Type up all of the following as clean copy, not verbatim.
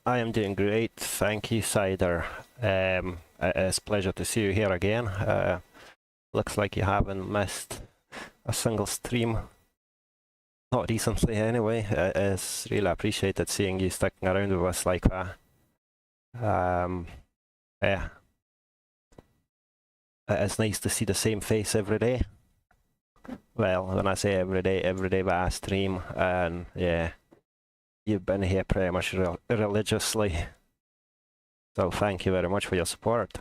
I am doing great. Thank you, Cider. It's a pleasure to see you here again. Looks like you haven't missed a single stream. Not recently, anyway. It's really appreciated seeing you sticking around with us like that. Yeah. It's nice to see the same face every day. Well, when I say every day but I stream, and yeah, you've been here pretty much religiously. So thank you very much for your support.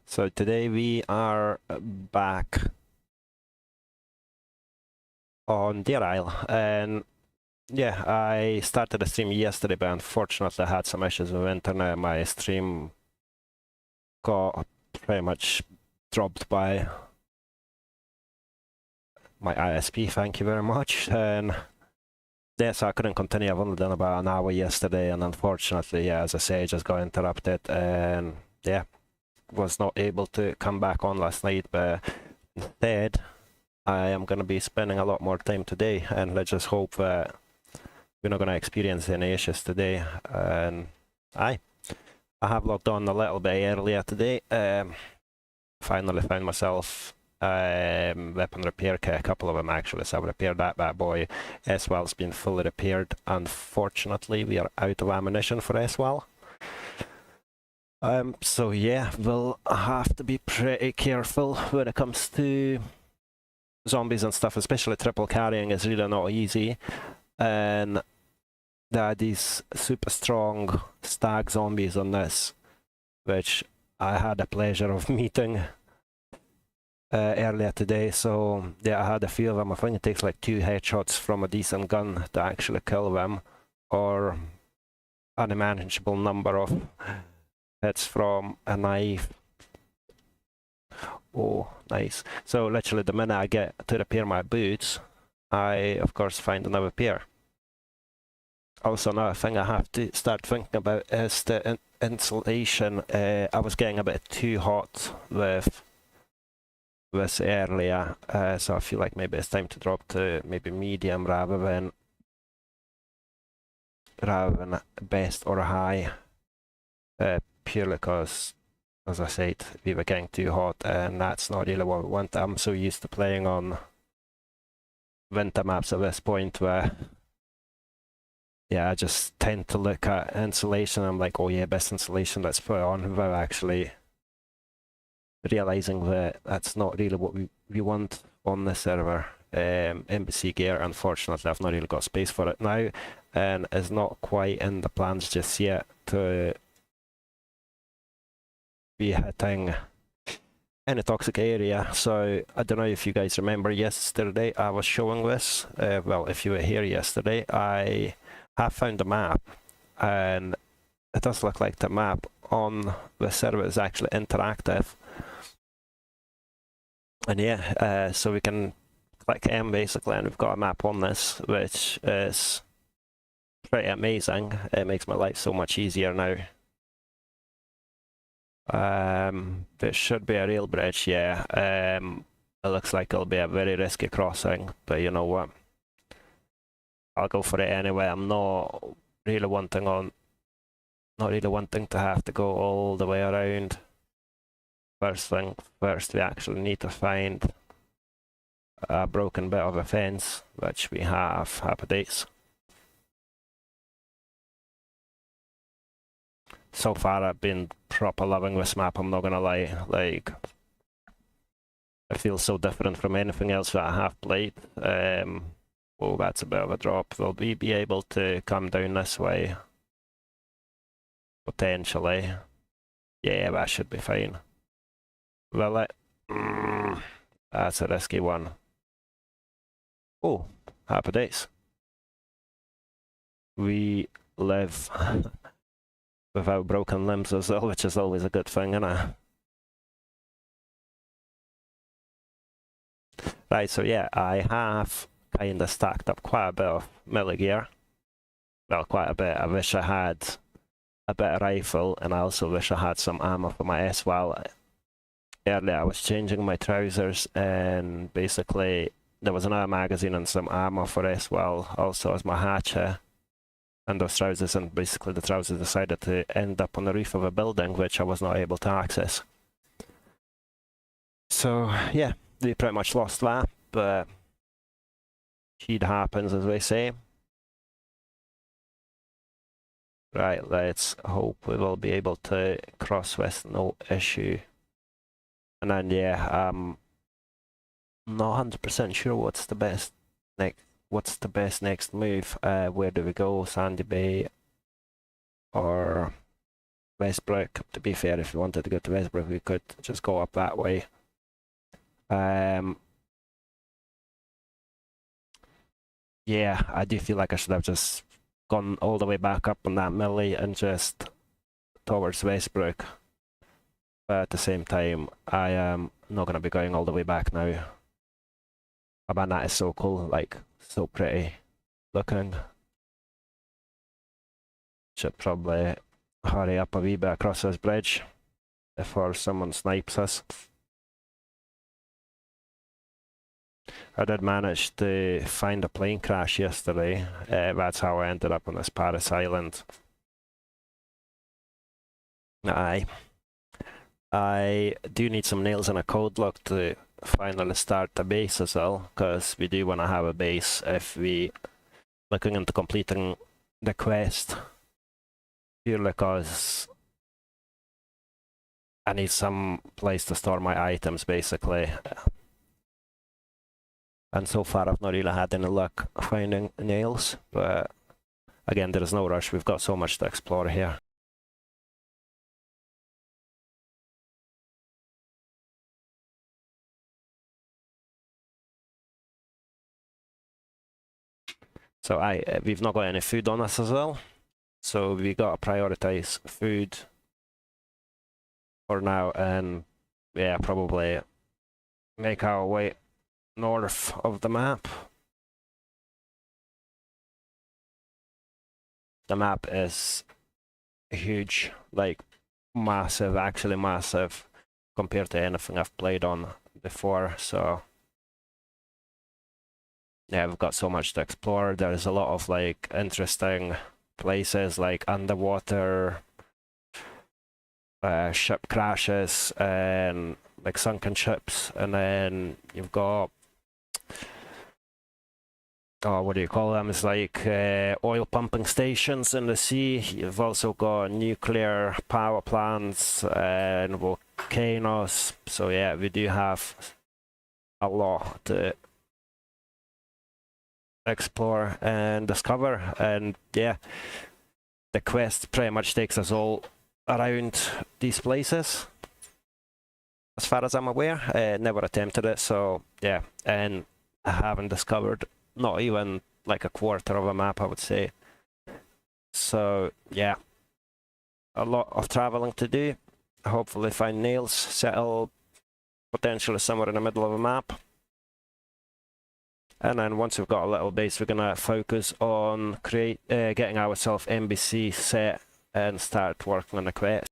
So today we are back on Deer Isle, and yeah, I started the stream yesterday, but unfortunately I had some issues with internet. My stream got pretty much dropped by my ISP, thank you very much, and yeah, so I couldn't continue. I've only done about an hour yesterday, and unfortunately, yeah, as I say, I just got interrupted, and yeah, was not able to come back on last night, but instead, I am going to be spending a lot more time today, and let's just hope that we're not going to experience any issues today. And I have logged on a little bit earlier today. Finally found myself weapon repair kit, a couple of them actually, so I've repaired that bad boy. S-Well's been fully repaired. Unfortunately, we are out of ammunition for S-Well. So yeah, we'll have to be pretty careful when it comes to zombies and stuff, especially triple carrying is really not easy. And there are these super strong stag zombies on this, which I had the pleasure of meeting earlier today. So yeah, I had a few of them. I think it takes like 2 headshots from a decent gun to actually kill them, or an unmanageable number of hits from a knife. Oh, nice. So literally the minute I get to repair my boots, I of course find another pair. Also, another thing I have to start thinking about is the insulation. I was getting a bit too hot with this earlier, so I feel like maybe it's time to drop to maybe medium rather than best or high, purely because, as I said, we were getting too hot, and that's not really what we want. I'm so used to playing on winter maps at this point where, yeah, I just tend to look at insulation. I'm like, oh yeah, best insulation, let's put it on, without actually realizing that that's not really what we want on the server. Embassy gear, unfortunately, I've not really got space for it now, and it's not quite in the plans just yet to be hitting any toxic area. So I don't know if you guys remember yesterday I was showing this. Well, if you were here yesterday, I have found a map, and it does look like the map on the server is actually interactive. And yeah, so we can click M basically, and we've got a map on this, which is pretty amazing. It makes my life so much easier now. There should be a rail bridge, yeah. It looks like it'll be a very risky crossing, but you know what? I'll go for it anyway. I'm not really wanting to have to go all the way around. First thing first, we actually need to find a broken bit of a fence, which we have. Happy days. So far I've been proper loving this map, I'm not gonna lie. Like, it feels so different from anything else that I have played. Oh, that's a bit of a drop. Will we be able to come down this way? Potentially. Yeah, that should be fine. Will it? That's a risky one. Oh, happy days. We live without broken limbs as well, which is always a good thing, isn't it? Right, so yeah, I have kind of stacked up quite a bit of melee gear. Well, quite a bit. I wish I had a better rifle, and I also wish I had some ammo for my S-Well. Earlier I was changing my trousers, and basically there was another magazine and some ammo for S-Well, also as my hatchet. and those trousers, and basically the trousers decided to end up on the roof of a building, which I was not able to access. So yeah, we pretty much lost that, but shit happens, as we say. Right, let's hope we will be able to cross with no issue. And then yeah, not 100% sure what's the best next move. Where do we go? Sandy Bay or Westbrook? To be fair, if we wanted to go to Westbrook, we could just go up that way. Yeah, I do feel like I should have just gone all the way back up on that millie and just towards Westbrook. But at the same time, I am not going to be going all the way back now. Oh man, that is so cool, like, so pretty looking. Should probably hurry up a wee bit across this bridge before someone snipes us. I did manage to find a plane crash yesterday. That's how I ended up on this Paris island. I do need some nails and a code lock to finally start the base as well, because we do want to have a base if we looking into completing the quest. Purely because I need some place to store my items, basically. And so far I've not really had any luck finding nails, but again, there is no rush. We've got so much to explore here. So we've not got any food on us as well, so we got to prioritize food for now, and yeah, probably make our way north of the map. The map is huge, like massive, actually massive, compared to anything I've played on before, so yeah, we've got so much to explore. There's a lot of like interesting places like underwater ship crashes and like sunken ships, and then you've got what do you call them? It's like oil pumping stations in the sea. You've also got nuclear power plants and volcanoes. So yeah, we do have a lot to explore and discover, and yeah, the quest pretty much takes us all around these places as far as I'm aware. Never attempted it, so yeah, and I haven't discovered not even like a quarter of a map, I would say. So yeah, a lot of traveling to do. Hopefully find nails, settle potentially somewhere in the middle of a map. And then once we've got a little base, we're gonna focus on getting ourselves NBC set and start working on the quest.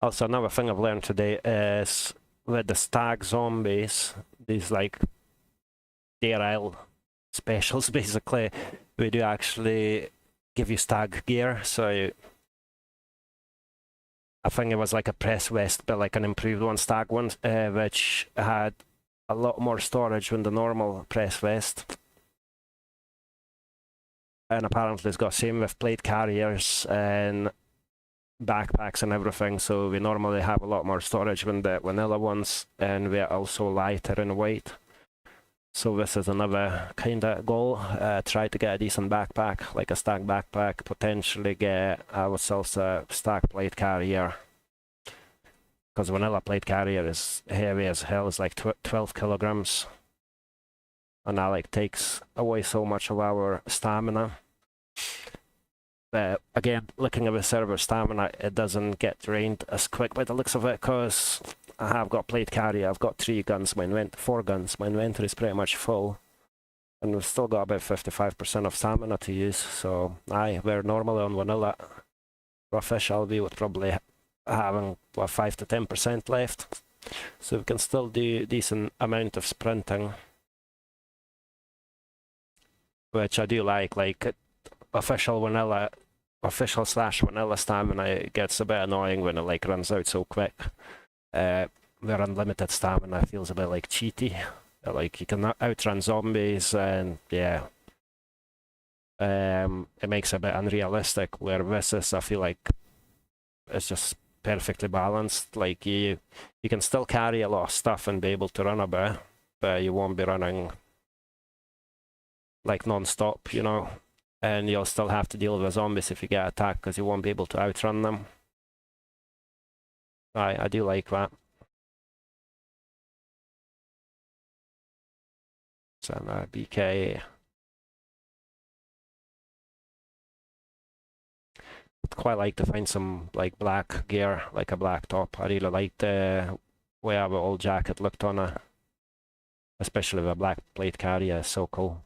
Also, another thing I've learned today is with the stag zombies, these like sterile specials, basically, we do actually give you stag gear. So I think it was like a press vest, but like an improved one, stag one, which had a lot more storage than the normal press vest. And apparently it's got same with plate carriers and backpacks and everything, so we normally have a lot more storage than the vanilla ones, and we're also lighter in weight. So this is another kind of goal. Try to get a decent backpack, like a stack backpack, potentially get ourselves a stack plate carrier. Because vanilla plate carrier is heavy as hell, it's like 12 kilograms. And that like takes away so much of our stamina. But again, looking at the server stamina, it doesn't get drained as quick by the looks of it, because I have got plate carrier, I've got 3 guns, 4 guns, my inventory is pretty much full. And we've still got about 55% of stamina to use, so aye, where normally on vanilla, official we would probably having, what, 5 to 10% left. So we can still do decent amount of sprinting. Which I do like official slash vanilla stamina, it gets a bit annoying when it like runs out so quick. Where unlimited stamina feels a bit like cheaty. Like you can outrun zombies, and yeah. It makes it a bit unrealistic, where this is, I feel like it's just perfectly balanced. Like you can still carry a lot of stuff and be able to run a bit, but you won't be running like non-stop, you know, and you'll still have to deal with zombies if you get attacked, because you won't be able to outrun them. I do like that. Some BK. I'd quite like to find some like black gear, like a black top. I really like the way our old jacket looked on it, especially with a black plate carrier. It's so cool.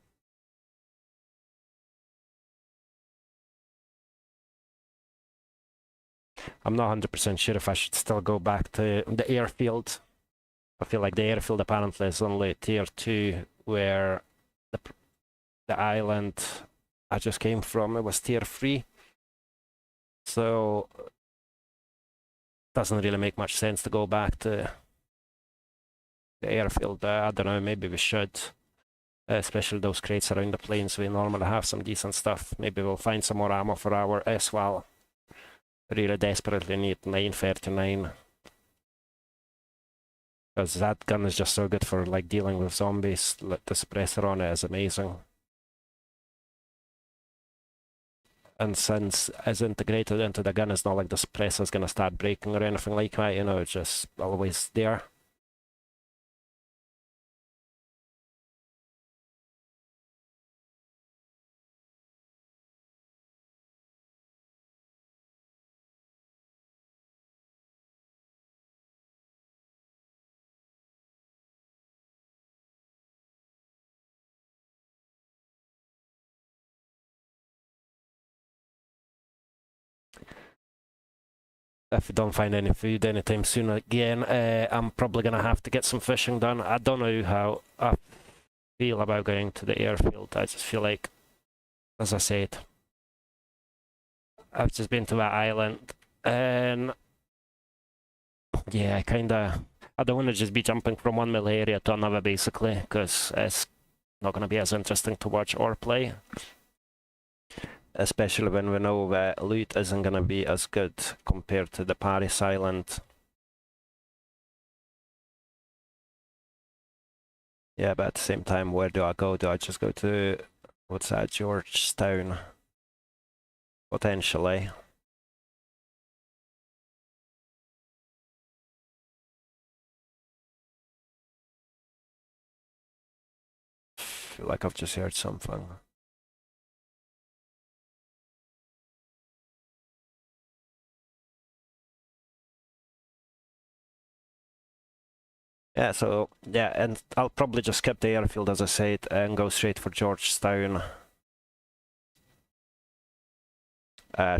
I'm not 100% sure if I should still go back to the airfield. I feel like the airfield apparently is only tier 2, where the island I just came from, it was tier 3. So doesn't really make much sense to go back to the airfield. I don't know, maybe we should. Especially those crates around the planes, we normally have some decent stuff. Maybe we'll find some more ammo for our S-Wal. Really desperately need 939. Because that gun is just so good for like dealing with zombies. The suppressor on it is amazing. And since it's integrated into the gun, it's not like the suppressor is going to start breaking or anything like that, you know, it's just always there. If we don't find any food anytime soon again, I'm probably going to have to get some fishing done. I don't know how I feel about going to the airfield. I just feel like, as I said, I've just been to that island, and yeah, I don't want to just be jumping from one mill area to another, basically, because it's not going to be as interesting to watch or play. Especially when we know that loot isn't going to be as good compared to the Paris Island. Yeah, but at the same time, where do I go? Do I just go to, what's that, Georgetown? Potentially. Feel like I've just heard something. Yeah, so, yeah, and I'll probably just skip the airfield, as I said, and go straight for Georgetown.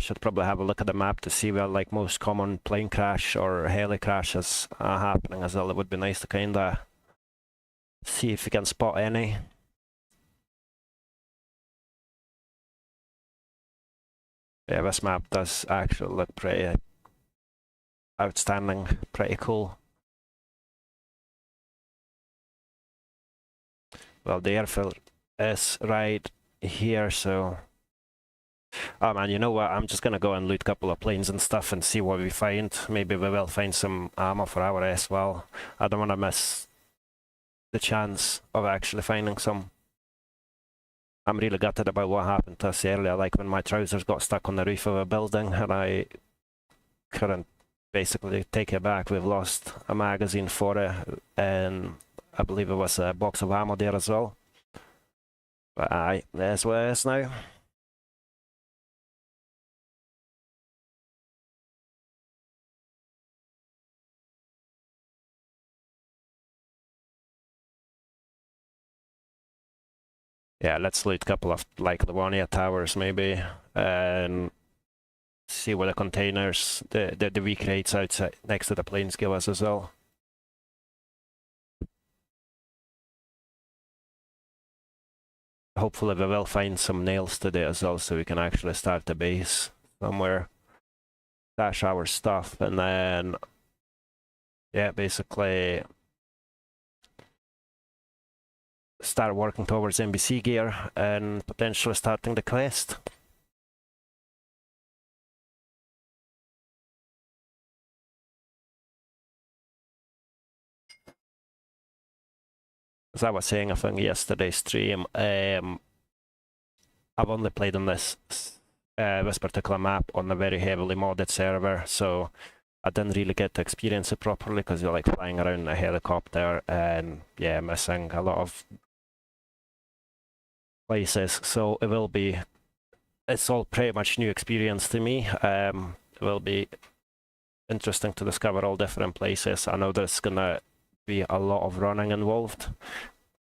Should probably have a look at the map to see where, like, most common plane crash or heli crashes are happening as well. It would be nice to kinda see if we can spot any. Yeah, this map does actually look pretty outstanding, pretty cool. Well, the airfield is right here, so... Oh man, you know what? I'm just gonna go and loot a couple of planes and stuff and see what we find. Maybe we will find some ammo for our S-Wal. I don't want to miss the chance of actually finding some. I'm really gutted about what happened to us earlier, like when my trousers got stuck on the roof of a building and I couldn't basically take it back. We've lost a magazine for it, and I believe it was a box of ammo there as well. But aye, there's where it is now. Yeah, let's loot a couple of like the Livonia towers maybe, and see what the containers, the weak rates outside next to the planes give us as well. Hopefully we will find some nails today as well, so we can actually start the base somewhere, stash our stuff, and then yeah, basically start working towards NBC gear and potentially starting the quest. As I was saying, I think yesterday's stream, I've only played on this particular map on a very heavily modded server, so I didn't really get to experience it properly because you're like flying around in a helicopter and yeah, missing a lot of places. So it will be, it's all pretty much new experience to me. It will be interesting to discover all different places. I know there's gonna be a lot of running involved.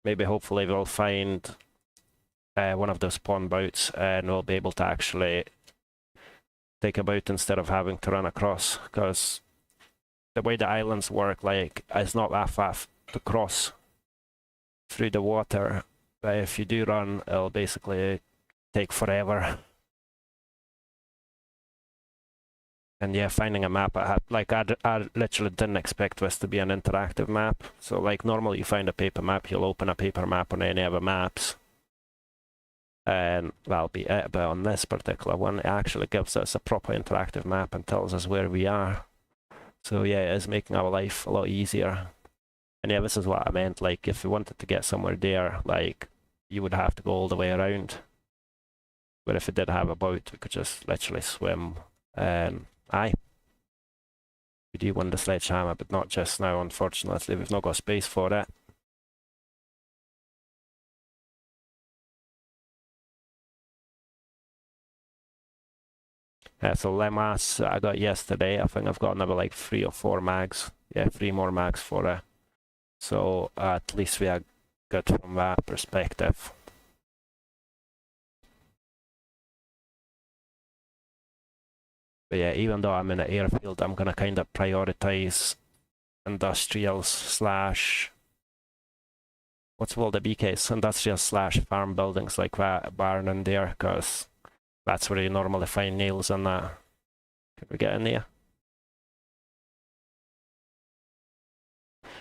Maybe hopefully we'll find one of those spawn boats and we'll be able to actually take a boat instead of having to run across, because the way the islands work, like, it's not that fast to cross through the water, but if you do run, it'll basically take forever. And yeah, finding a map, I literally didn't expect this to be an interactive map. So like normally you find a paper map, you'll open a paper map on any other maps, and that'll be it. But on this particular one, it actually gives us a proper interactive map and tells us where we are. So yeah, it is making our life a lot easier. And yeah, this is what I meant, like if you wanted to get somewhere there, like you would have to go all the way around. But if it did have a boat, we could just literally swim. And aye, we do want the sledgehammer, but not just now, unfortunately. We've not got space for it. So Lemas I got yesterday. I think I've got another like 3 or 4 mags. Yeah, 3 more mags for it. So at least we are good from that perspective. But yeah, even though I'm in an airfield, I'm gonna kind of prioritize industrials slash, what's called the BKs, industrial slash farm buildings like that barn in there, because that's where you normally find nails and that. Can we get in there?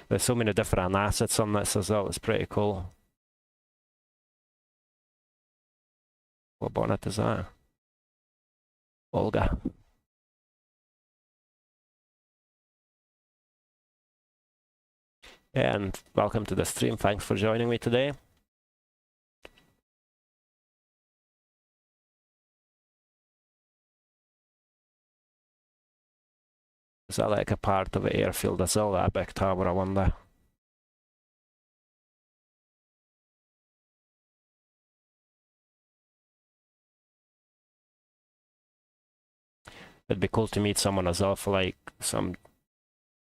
There's so many different assets on this as well, it's pretty cool. What bonnet is that? Olga. And welcome to the stream, thanks for joining me today. Is that like a part of the airfield as well, that big tower, I wonder? It'd be cool to meet someone as well for like some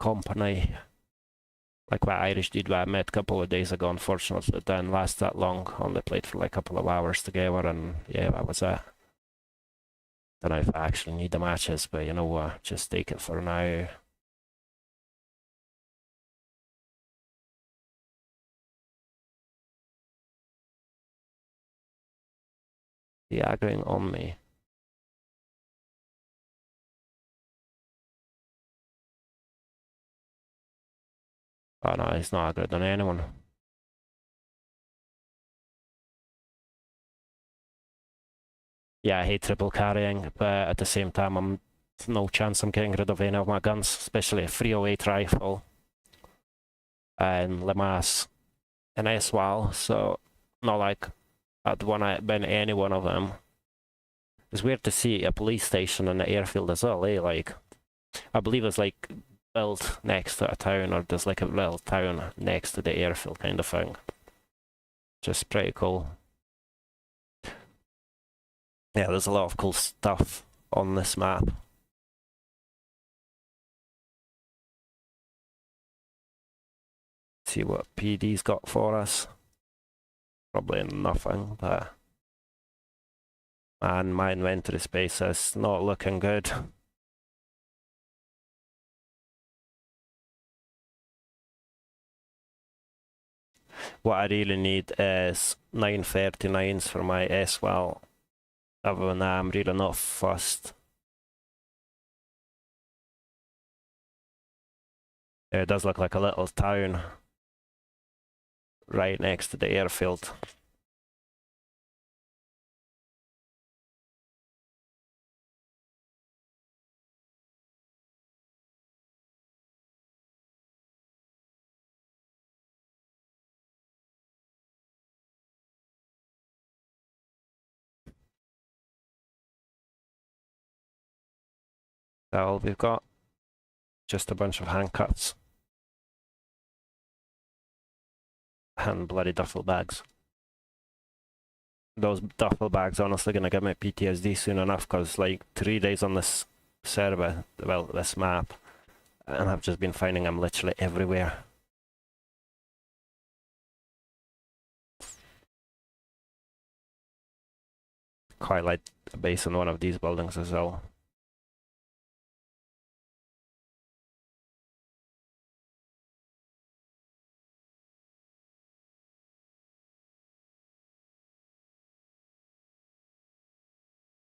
company. Like that Irish dude I met a couple of days ago, unfortunately it didn't last that long, only played for like a couple of hours together, and yeah, that was it. Don't know if I actually need the matches, but you know what, just take it for now. The aggroing on me. Oh no, he's not aggroed on anyone. Yeah, I hate triple carrying, but at the same time, I'm no chance I'm getting rid of any of my guns, especially a 308 rifle and Lemas. in SWAL, so not like I'd wanna been any one of them. It's weird to see a police station in the airfield as well, eh? Like, I believe it's like built next to a town, or there's like a little town next to the airfield kind of thing. Just pretty cool. Yeah, there's a lot of cool stuff on this map. See what PD's got for us. Probably nothing, but man, my inventory space is not looking good. What I really need is 939s for my SWAL. Other than that, I'm really not fussed. It does look like a little town right next to the airfield. That's all we've got. Just a bunch of hand cuts. And bloody duffel bags. Those duffel bags honestly gonna give me PTSD soon enough, because like 3 days on this server, well, this map, and I've just been finding them literally everywhere. Quite like a base in one of these buildings as well.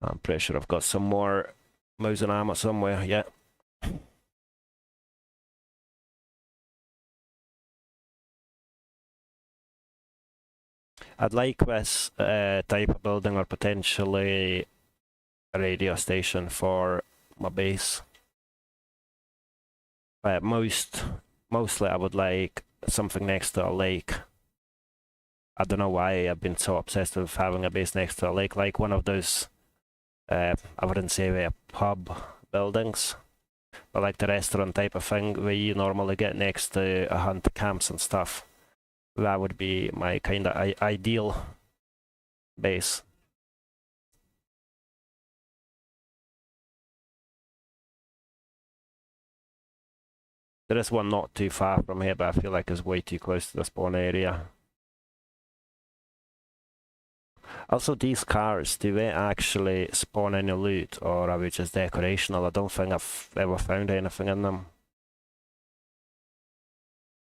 I'm pretty sure I've got some more mouse and armor somewhere, yeah. I'd like this type of building, or potentially a radio station for my base. But mostly I would like something next to a lake. I don't know why I've been so obsessed with having a base next to a lake, like one of those, I wouldn't say pub buildings, but like the restaurant type of thing where you normally get next to a hunt camps and stuff. That would be my kind of ideal base. There is one not too far from here, but I feel like it's way too close to the spawn area. Also, these cars, do they actually spawn any loot, or are we just decorational? I don't think I've ever found anything in them.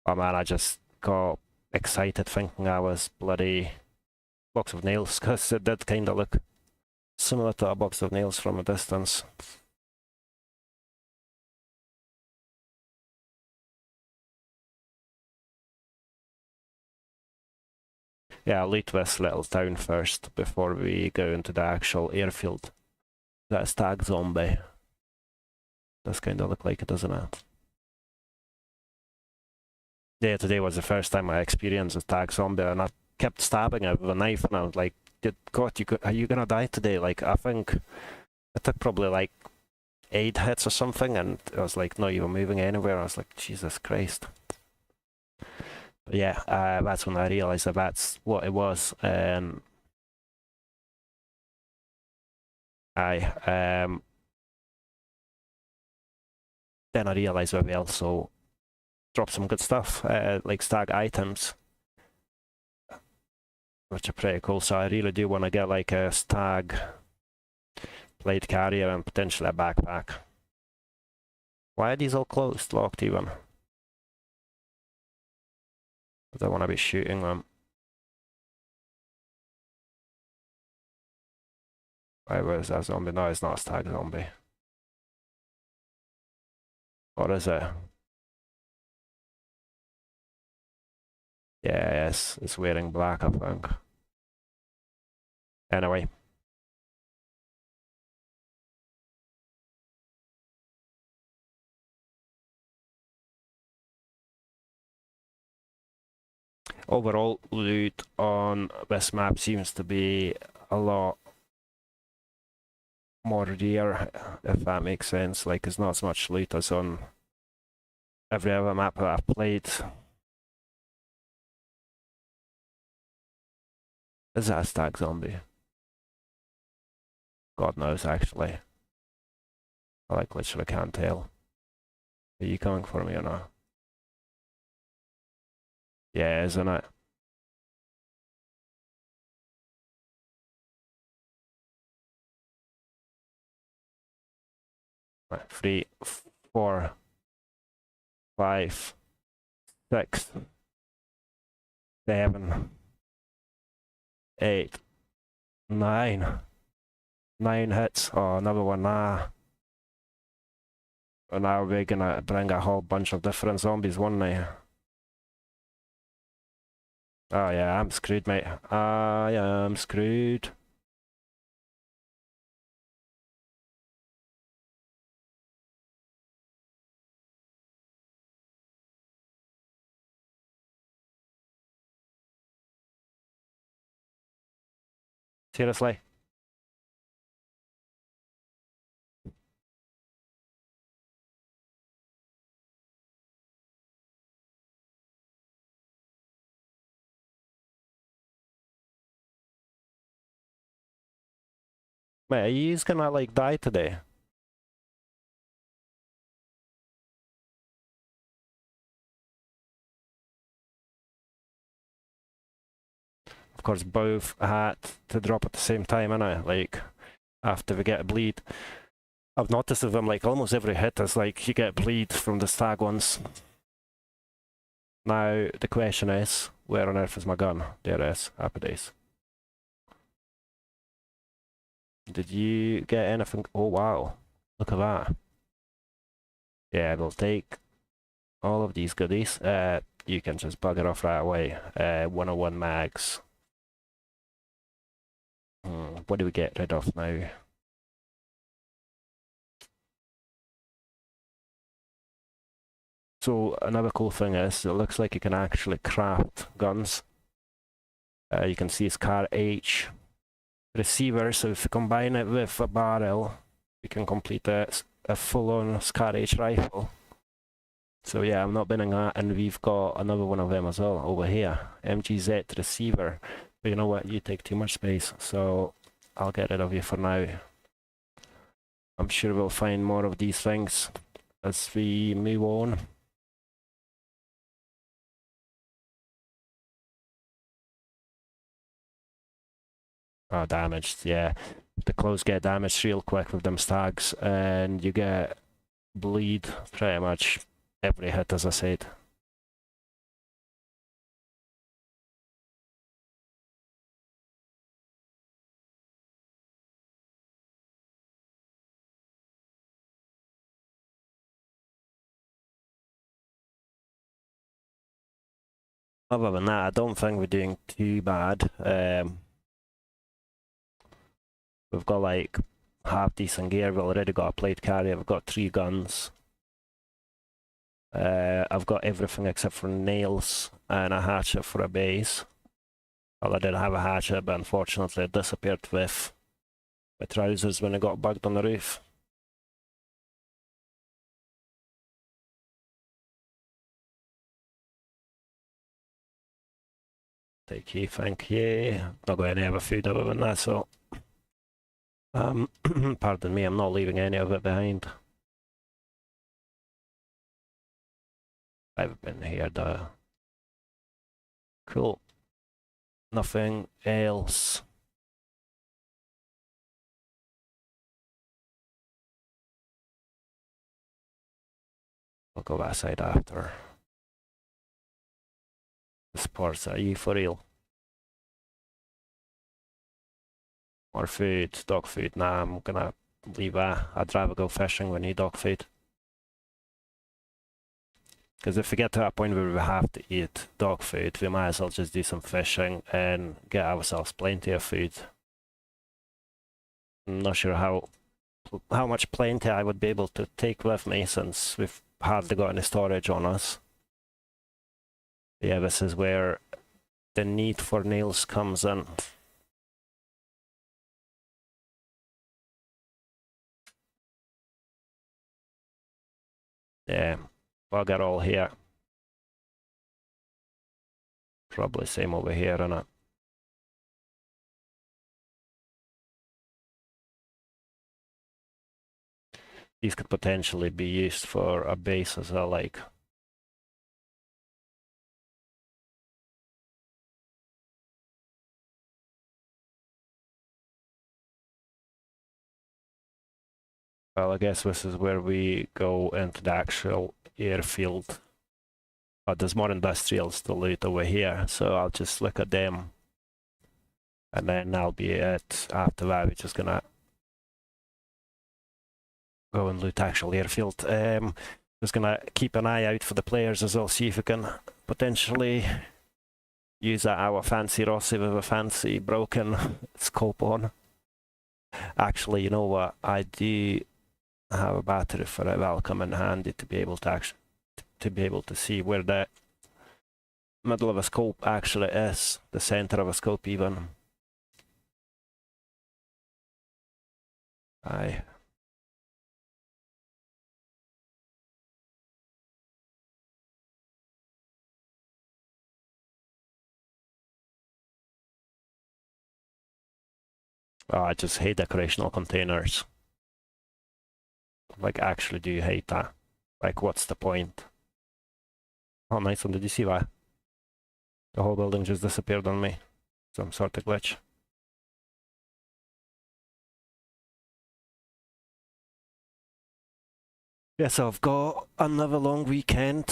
Oh man, I just got excited thinking I was bloody box of nails, because it did kind of look similar to a box of nails from a distance. Yeah, I'll loot this little town first before we go into the actual airfield. That's Tag Zombie. Does kind of look like it, doesn't it? Yeah, today was the first time I experienced a Tag Zombie, and I kept stabbing it with a knife, and I was like, God, are you gonna die today? Like, I think it took probably like 8 hits or something, and I was like not even moving anywhere. I was like, Jesus Christ. But yeah, that's when I realized that that's what it was. Then I realized that we also dropped some good stuff, like stag items, which are pretty cool. So I really do want to get like a stag plate carrier and potentially a backpack. Why are these all closed, locked even? I don't want to be shooting them. Why was that zombie? No, it's not a stag zombie. What is it? Yeah, yes, it's wearing black, I think. Anyway. overall loot on this map seems to be a lot more rare, if that makes sense. Like, there's not as much loot as on every other map that I've played. Is that a stag zombie? God knows, actually. I like literally can't tell. Are you coming for me or not? Yeah, isn't it? Right, 3, 4, 5, 6, 7, 8, 9. 9 hits. Oh, another one. Nah. And now we're gonna bring a whole bunch of different zombies, won't they? Oh yeah, I'm screwed, mate. I am screwed. Seriously? Mate, are you gonna like die today? Of course, both had to drop at the same time, innit? Like, after we get a bleed. I've noticed with them, like, almost every hit is like, you get bleed from the stag ones. Now, the question is, where on earth is my gun? There it is. Happy days. Did you get anything? Oh, wow. Look at that. Yeah, we'll take all of these goodies. You can just bugger off right away. 101 mags. What do we get rid of now? So another cool thing is, it looks like you can actually craft guns. You can see SCAR H receiver, so if you combine it with a barrel, you can complete a full-on SCAR H rifle. So yeah, I'm not binning that, and we've got another one of them as well over here, MGZ receiver. But you know what, you take too much space, so I'll get rid of you for now. I'm sure we'll find more of these things as we move on. Oh, damaged, yeah. The clothes get damaged real quick with them stags, and you get bleed pretty much every hit, as I said. Other than that, I don't think we're doing too bad. We've got like half decent gear. We've already got a plate carrier. We've got 3 guns. I've got everything except for nails and a hatchet for a base. Well, I did have a hatchet, but unfortunately it disappeared with my trousers when I got bugged on the roof. Thank you, thank you. Not got any other food other than that, so pardon me, I'm not leaving any of it behind. I've been here though. Cool. Nothing else. I'll go that side after. The sports, are you for real? More food, dog food. Nah, I'm gonna leave that. I'd rather go fishing than eat dog food. Because if we get to that point where we have to eat dog food, we might as well just do some fishing and get ourselves plenty of food. I'm not sure how much plenty I would be able to take with me, since we've hardly got any storage on us. Yeah, this is where the need for nails comes in. Yeah, bugger all here. Probably same over here, innit? These could potentially be used for a base as well, like. Well, I guess this is where we go into the actual airfield. But there's more industrials to loot over here, so I'll just look at them. And then I'll be at, after that, we're just gonna go and loot actual airfield. Just gonna keep an eye out for the players as well, see if we can potentially use our fancy Rossi with a fancy broken scope on. Actually, you know what? I do have a battery for it. Will come in handy to be able to see where the middle of a scope actually is, the center of a scope even. Aye. Oh, I just hate decorational containers. Like, actually do hate that. Like, what's the point? Oh, nice one. Did you see that? The whole building just disappeared on me. Some sort of glitch. Yeah, so I've got another long weekend.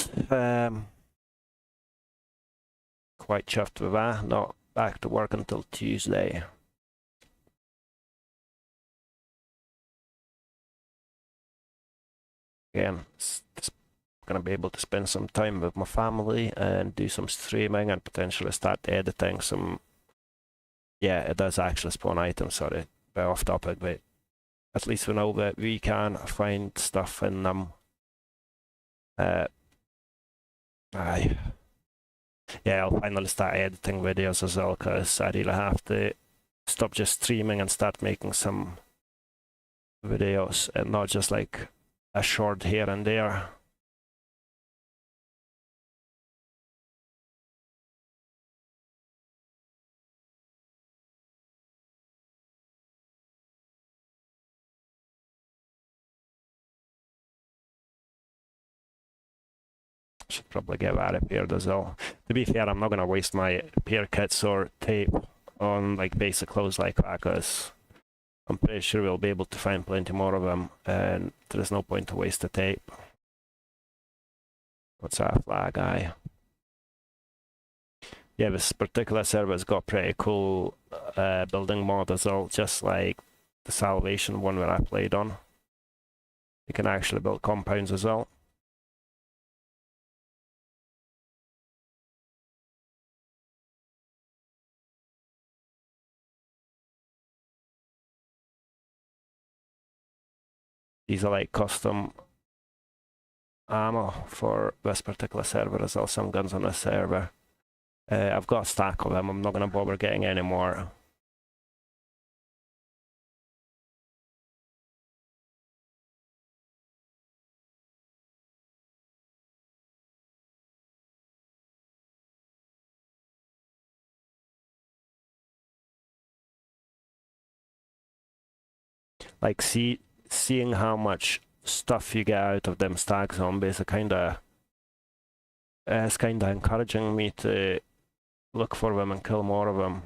Quite chuffed with that. Not back to work until Tuesday. Again, just gonna be able to spend some time with my family and do some streaming and potentially start editing some. Yeah, it does actually spawn items, sorry, bit off topic, but at least we know that we can find stuff in them. Yeah, I'll finally start editing videos as well, because I really have to stop just streaming and start making some videos and not just like a short here and there. Should probably get that repaired as well. To be fair, I'm not gonna waste my repair kits or tape on like basic clothes like that, because I'm pretty sure we'll be able to find plenty more of them, and there's no point to waste the tape. What's that flag guy? Yeah, this particular server's got pretty cool building mod as well, just like the Salvation one that I played on. You can actually build compounds as well. These are like custom ammo for this particular server as well, some guns on this server. I've got a stack of them, I'm not going to bother getting any more. Like, seeing how much stuff you get out of them stag zombies, it's kinda encouraging me to look for them and kill more of them.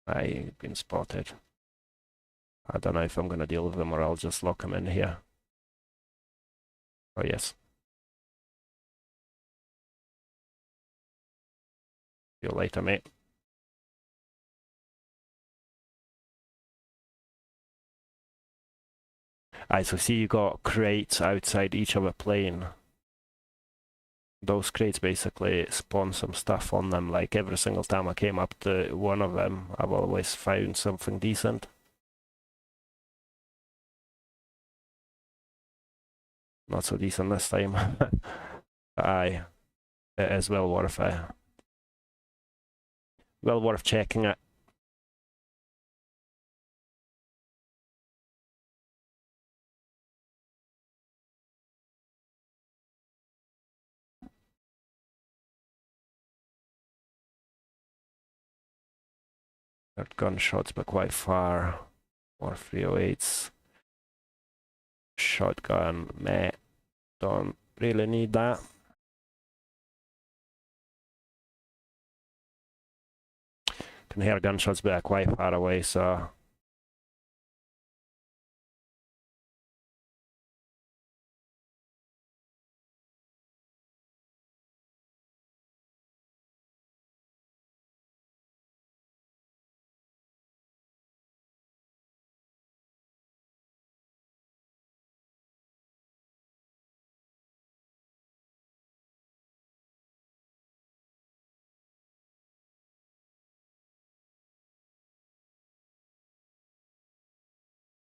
I've been spotted. I don't know if I'm gonna deal with them or I'll just lock them in here. Oh yes. See you later, mate. Alright, so see you got crates outside each of a plane. Those crates basically spawn some stuff on them, like every single time I came up to one of them, I've always found something decent. Not so decent this time. Aye, it is well worth checking it. Heard gunshots, but quite far. More 308s. Shotgun, meh. Don't really need that. Can hear gunshots, but quite far away, so.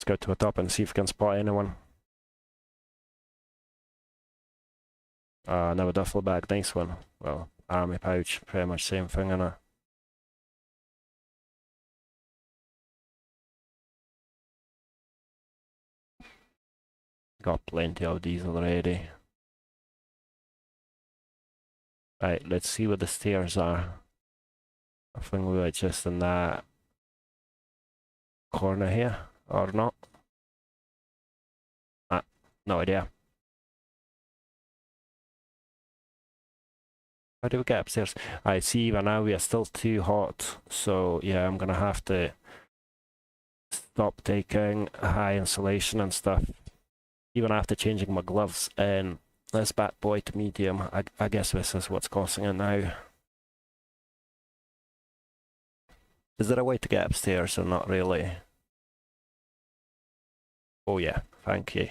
Let's go to the top and see if we can spot anyone. Another duffel bag, nice one. Well, army pouch, pretty much same thing, innit? Got plenty of these already. Right, let's see where the stairs are. I think we were just in that corner here, or not. No idea. How do we get upstairs? I see, even now we are still too hot, so yeah, I'm gonna have to stop taking high insulation and stuff. Even after changing my gloves and this bad boy to medium, I guess this is what's causing it now. Is there a way to get upstairs or not really? Oh yeah, thank you.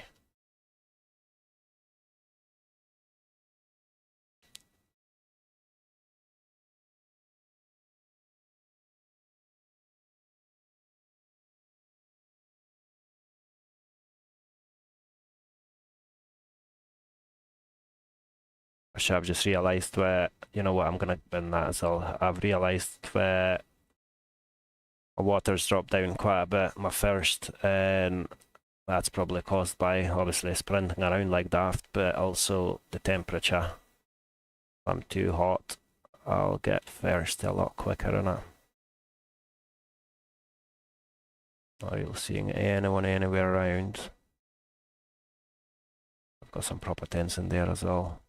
I've just realised that, you know what, I'm gonna bin that as well. I've realised that my water's dropped down quite a bit, my thirst, and that's probably caused by obviously sprinting around like daft, but also the temperature. If I'm too hot, I'll get thirsty a lot quicker, innit? Not really seeing anyone anywhere around. I've got some proper tents in there as well.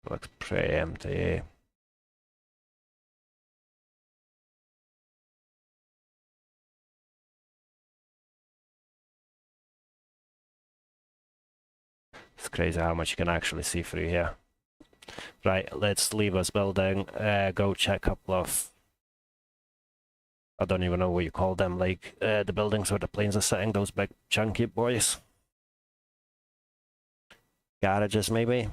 Looks pretty empty. It's crazy how much you can actually see through here. Right, let's leave this building, go check a couple of, I don't even know what you call them, like the buildings where the planes are sitting, those big chunky boys. Garages maybe?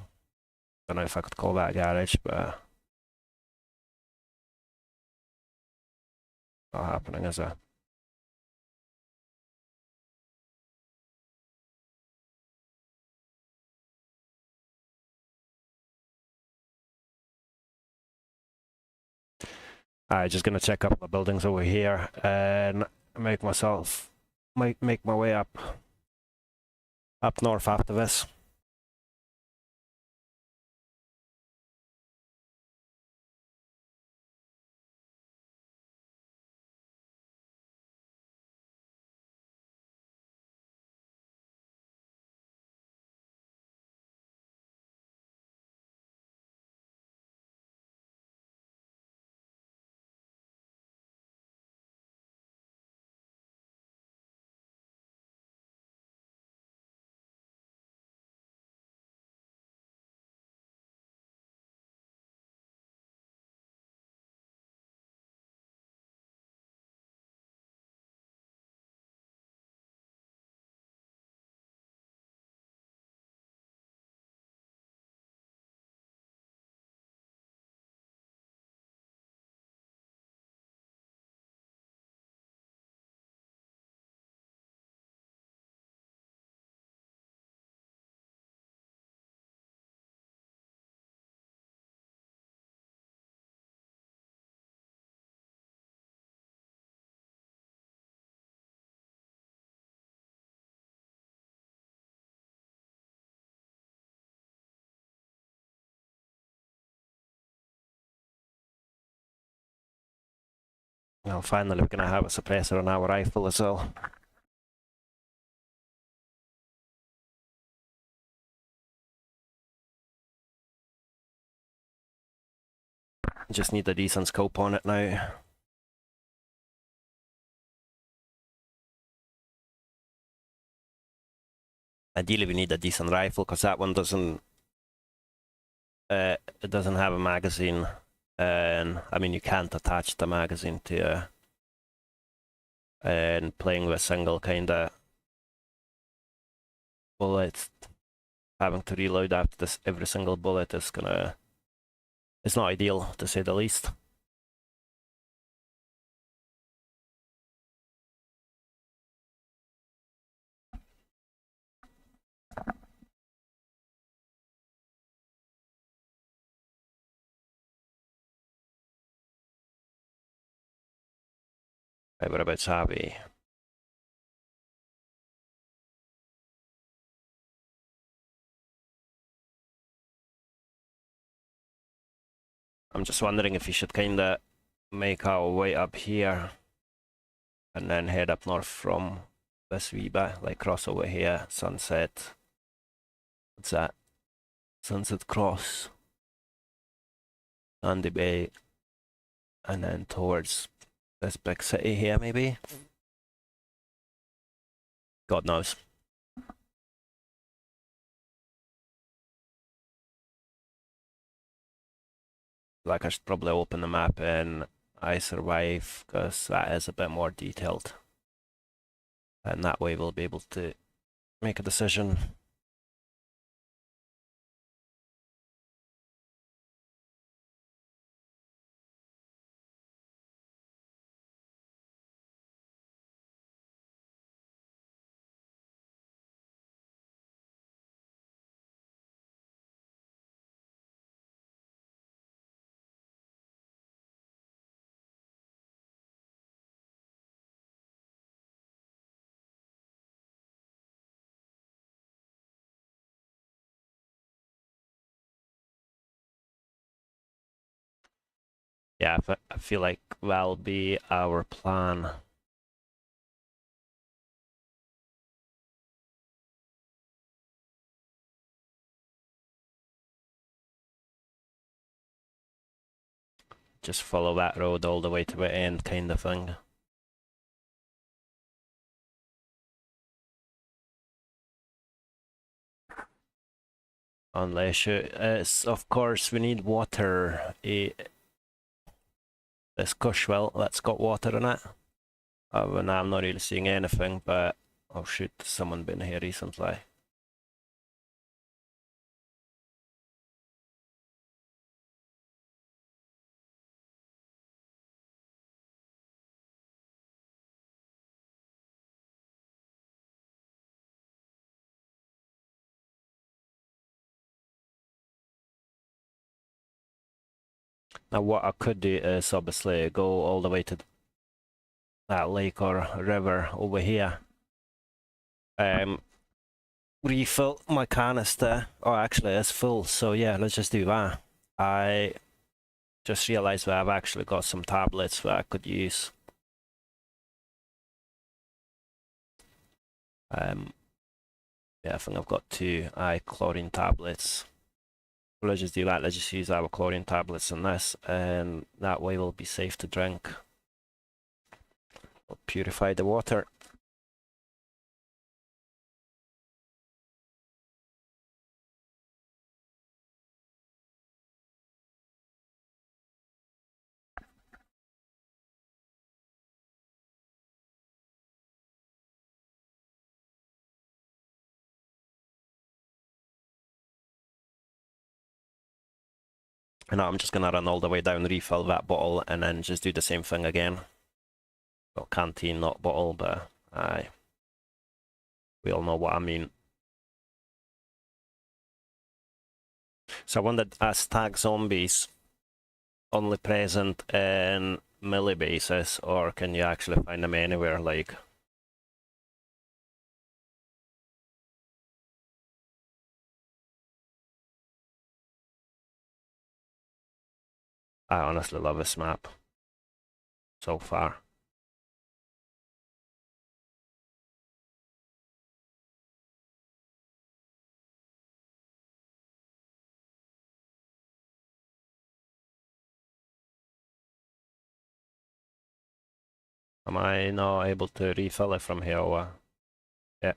Don't know if I could call that a garage, but not happening, is it? I'm just gonna check a couple of buildings over here and make my way up north after this. Well, finally we're gonna have a suppressor on our rifle as well. Just need a decent scope on it now. Ideally we need a decent rifle, because that one doesn't it doesn't have a magazine, and I mean you can't attach the magazine to and playing with single kind of bullets, having to reload after this every single bullet is it's not ideal, to say the least. Right, what about Sabi? I'm just wondering if you should kind of make our way up here and then head up north from this wee bit, like cross over here, Sunset. What's that? Sunset Cross, Sandy Bay, and then towards this big city here, maybe? God knows. Like I should probably open the map in I Survive, because that is a bit more detailed. And that way we'll be able to make a decision. Yeah, I feel like that'll be our plan. Just follow that road all the way to the end, kind of thing. Unless of course we need water. This Kush well, that's got water in it. Well, I'm not really seeing anything, but oh shoot, someone been here recently. Now what I could do is obviously go all the way to that lake or river over here. Refill my canister. Oh, actually it's full, so yeah, let's just do that. I just realized that I've actually got some tablets that I could use. Yeah, I think I've got 2 chlorine tablets. Let's just do that. Let's just use our chlorine tablets in this, and that way we'll be safe to drink. We'll purify the water. And now I'm just gonna run all the way down, refill that bottle, and then just do the same thing again. Well, canteen, not bottle, but aye. We all know what I mean. So I wondered, are stag zombies only present in melee bases, or can you actually find them anywhere, like? I honestly love this map. so far. Am I now able to refill it from here? Or? Yeah.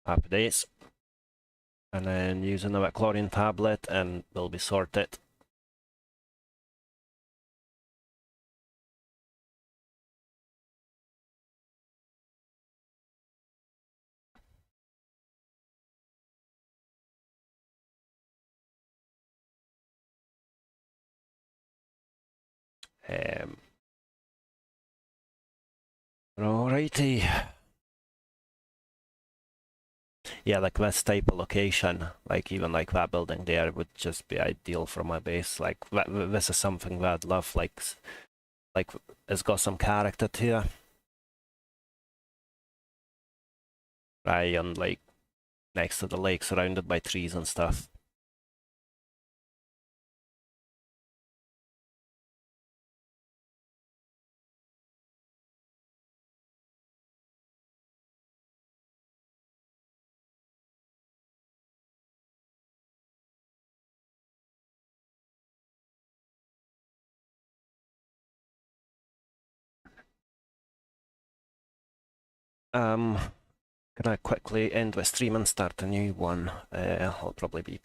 Happy days. And then use another chlorine tablet and we'll be sorted. Alrighty. Yeah, like this type of location, like even like that building there would just be ideal for my base. Like this is something that I'd love. Like it's got some character to it. Right, and like next to the lake, surrounded by trees and stuff. Gonna quickly end the stream and start a new one. I'll probably be